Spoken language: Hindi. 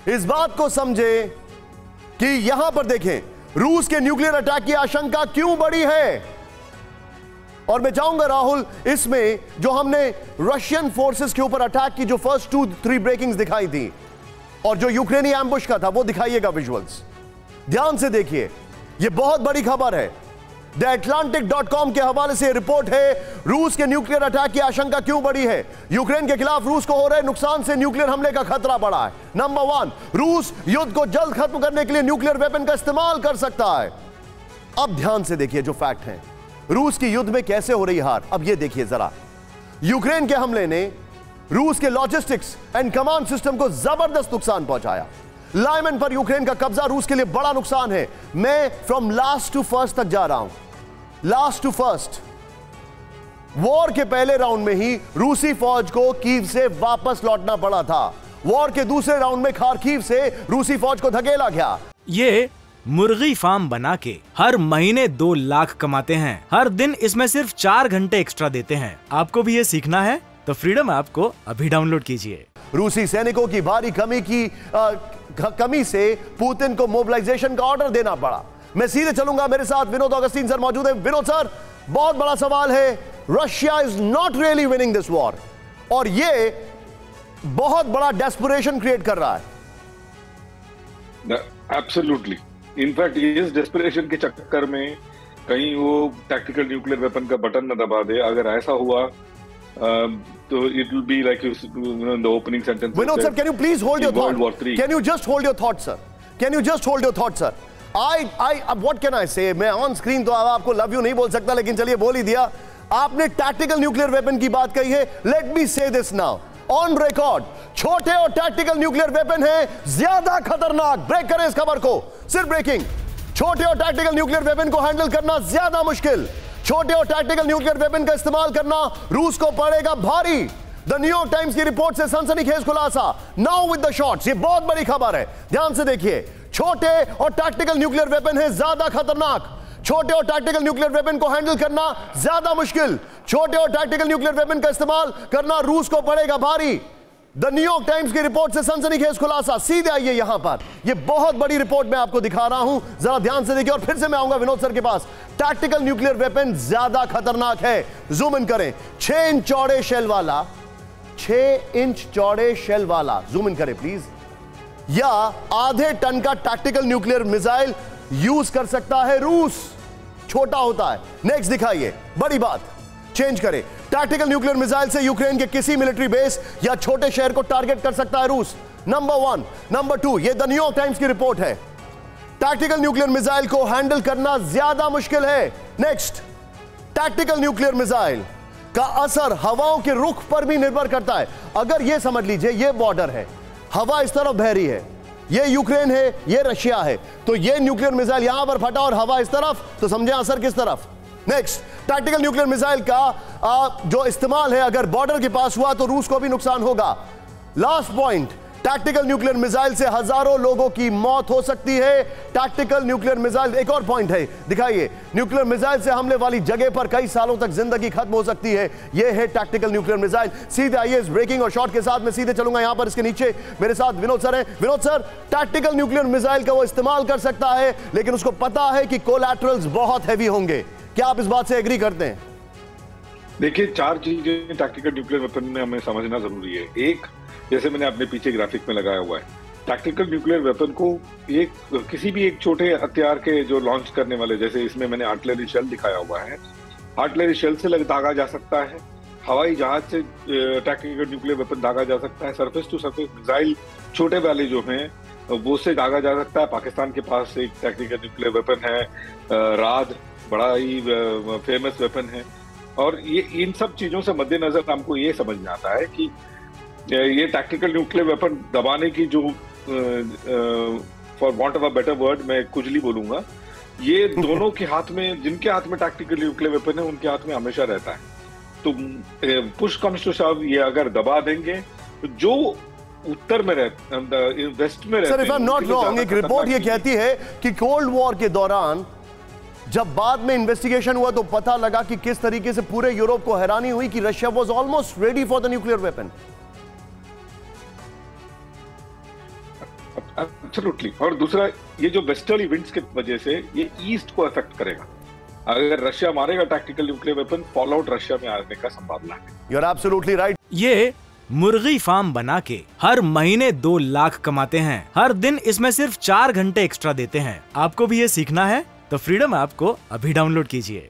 इस बात को समझे कि यहां पर देखें रूस के न्यूक्लियर अटैक की आशंका क्यों बढ़ी है। और मैं चाहूंगा राहुल, इसमें जो हमने रशियन फोर्सेस के ऊपर अटैक की जो फर्स्ट 2-3 ब्रेकिंग्स दिखाई थी और जो यूक्रेनी एम्बुश का था वो दिखाइएगा विजुअल्स, ध्यान से देखिए। ये बहुत बड़ी खबर है। द Atlantic.com के हवाले से रिपोर्ट है, रूस के न्यूक्लियर अटैक की आशंका क्यों बढ़ी है। यूक्रेन के खिलाफ रूस को हो रहे नुकसान से न्यूक्लियर हमले का खतरा बढ़ा है। नंबर 1, रूस युद्ध को जल्द खत्म करने के लिए न्यूक्लियर वेपन का इस्तेमाल कर सकता है। अब ध्यान से देखिए जो फैक्ट है, रूस की युद्ध में कैसे हो रही हार। अब ये देखिए जरा, यूक्रेन के हमले ने रूस के लॉजिस्टिक्स एंड कमांड सिस्टम को जबरदस्त नुकसान पहुंचाया। लाइमन पर यूक्रेन का कब्जा रूस के लिए बड़ा नुकसान है। मैं फ्रॉम लास्ट टू फर्स्ट तक जा रहा हूं, लास्ट टू फर्स्ट। वॉर के पहले राउंड में ही रूसी फौज को कीव से वापस लौटना पड़ा था। वॉर के दूसरे राउंड में खार्किव से रूसी फौज को धकेला गया। ये मुर्गी फार्म बना के हर महीने 2 लाख कमाते हैं। हर दिन इसमें सिर्फ 4 घंटे एक्स्ट्रा देते हैं। आपको भी ये सीखना है तो फ्रीडम ऐप को अभी डाउनलोड कीजिए। रूसी सैनिकों की भारी कमी से पुतिन को मोबिलाइजेशन का ऑर्डर देना पड़ा। मैं सीधे चलूंगा, मेरे साथ विनोद ऑगस्टीन सर मौजूद है। विनोद सर, बहुत बड़ा सवाल है, Russia is not really winning this war और ये बहुत बड़ा डेस्परेशन क्रिएट कर रहा है। एब्सोल्युटली, इनफैक्ट इस डेस्परेशन के चक्कर में कहीं वो टैक्टिकल न्यूक्लियर वेपन का बटन न दबा दे। अगर ऐसा हुआ तो it will be like in the opening sentence. Vinod sir, can you please hold your thought? Can you just hold your thought, sir? Can you just hold your thought, sir? What can I say? मैं ऑन स्क्रीन तो आपको लव यू नहीं बोल सकता, लेकिन चलिए बोल ही दिया। आपने टैक्टिकल न्यूक्लियर वेपन की बात कही है। लेट मी से दिस नाउ ऑन रिकॉर्ड, छोटे और टैक्टिकल न्यूक्लियर वेपन है ज्यादा खतरनाक। ब्रेक करें इस खबर को, सिर्फ ब्रेकिंग। छोटे और टैक्टिकल न्यूक्लियर वेपन को हैंडल करना ज्यादा मुश्किल। छोटे और टैक्टिकल न्यूक्लियर वेपन का इस्तेमाल करना रूस को पड़ेगा भारी। द न्यूयॉर्क टाइम्स की रिपोर्ट से सनसनीखेज खुलासा, नाउ विद द शॉट्स। ये बहुत बड़ी खबर है, ध्यान से देखिए। छोटे और टैक्टिकल न्यूक्लियर वेपन है ज्यादा खतरनाक। छोटे और टैक्टिकल न्यूक्लियर वेपन को हैंडल करना ज्यादा मुश्किल। छोटे और टैक्टिकल न्यूक्लियर वेपन का इस्तेमाल करना रूस को पड़ेगा भारी। द न्यूयॉर्क टाइम्स की रिपोर्ट से सनसनीखेज खुलासा। सीधे आइए यहां पर, यह बहुत बड़ी रिपोर्ट मैं आपको दिखा रहा हूं, जरा ध्यान से देखिए। और फिर से मैं आऊंगा विनोद सर के पास। टैक्टिकल न्यूक्लियर वेपन ज्यादा खतरनाक है। जूम इन करें। 6 इंच चौड़े शेल वाला, 6 इंच चौड़े शेल वाला, जूम इन करें प्लीज, या आधे टन का टैक्टिकल न्यूक्लियर मिसाइल यूज कर सकता है रूस। छोटा होता है। नेक्स्ट दिखाइए, बड़ी बात, चेंज करें। टैक्टिकल न्यूक्लियर मिसाइल से यूक्रेन के किसी मिलिट्री बेस या छोटे शहर को टारगेट कर सकता है रूस। नंबर 1। नंबर 2, ये द न्यूयॉर्क टाइम्स की रिपोर्ट है। टैक्टिकल न्यूक्लियर मिसाइल को हैंडल करना ज्यादा मुश्किल है। नेक्स्ट, टैक्टिकल न्यूक्लियर मिसाइल का असर हवाओं के रुख पर भी निर्भर करता है। अगर ये समझ लीजिए, ये बॉर्डर है, हवा इस तरफ बह रही है, ये यूक्रेन है, ये रशिया है, तो ये न्यूक्लियर मिसाइल यहां पर फटा और हवा इस तरफ, तो समझे असर किस तरफ। नेक्स्ट, टैक्टिकल न्यूक्लियर मिसाइल का जो इस्तेमाल है अगर बॉर्डर के पास हुआ तो रूस को भी नुकसान होगा। Last point, tactical nuclear missile से हजारों लोगों की मौत हो सकती है। टैक्टिकल न्यूक्लियर मिसाइल, एक और पॉइंट है, दिखाइए। न्यूक्लियर मिसाइल से हमले वाली जगह पर कई सालों तक जिंदगी खत्म हो सकती है। यह है टैक्टिकल न्यूक्लियर मिसाइल। सीधे आइए इस ब्रेकिंग और शॉट के साथ मैं सीधे चलूंगा यहां पर। इसके नीचे मेरे साथ विनोद सर हैं। Vinod sir, tactical nuclear missile का वो इस्तेमाल कर सकता है, लेकिन उसको पता है कि कोलैटरल्स बहुत हैवी होंगे। क्या आप इस बात से एग्री करते हैं? देखिए, 4 चीजें टैक्टिकल न्यूक्लियर वेपन में हमें समझना जरूरी है। एक, जैसे मैंने अपने पीछे ग्राफिक में लगाया हुआ है, टैक्टिकल न्यूक्लियर वेपन को किसी भी एक छोटे हथियार के जो लॉन्च करने वाले, जैसे इसमें मैंने आर्टिलरी शेल दिखाया हुआ है, आर्टिलरी शेल से दागा जा सकता है। हवाई जहाज से टैक्टिकल न्यूक्लियर वेपन दागा जा सकता है। सरफेस टू सरफेस मिसाइल छोटे वाले जो हैं वो से दागा जा सकता है। पाकिस्तान के पास एक टैक्टिकल न्यूक्लियर वेपन है, राद, बड़ा ही फेमस वेपन है। और ये इन सब चीजों से मद्देनजर हमको ये समझ में आता है कि ये टैक्टिकल न्यूक्लियर वेपन दबाने की जो for want of a better word मैं कुजली बोलूंगा, ये दोनों के हाथ में, जिनके हाथ में टैक्टिकल न्यूक्लियर वेपन है उनके हाथ में हमेशा रहता है। तो पुश कम्स टू शव, ये अगर दबा देंगे तो जो उत्तर में रहते, वेस्ट में रहते, sir if I am not wrong, एक रिपोर्ट ये कहती है कि कोल्ड वॉर के दौरान जब बाद में इन्वेस्टिगेशन हुआ तो पता लगा कि किस तरीके से पूरे यूरोप को हैरानी हुई कि Russia was almost ready for the nuclear weapon. Absolutely. और दूसरा, ये जो वेस्टर्ली विंड्स की वजह से ये ईस्ट को अफेक्ट करेगा। अगर रशिया मारेगा tactical nuclear weapon, fallout Russia में आने का संभावना है। You are absolutely right. ये मुर्गी फार्म बना के हर महीने 2 लाख कमाते हैं। हर दिन इसमें सिर्फ 4 घंटे एक्स्ट्रा देते हैं। आपको भी ये सीखना है तो फ्रीडम ऐप को अभी डाउनलोड कीजिए।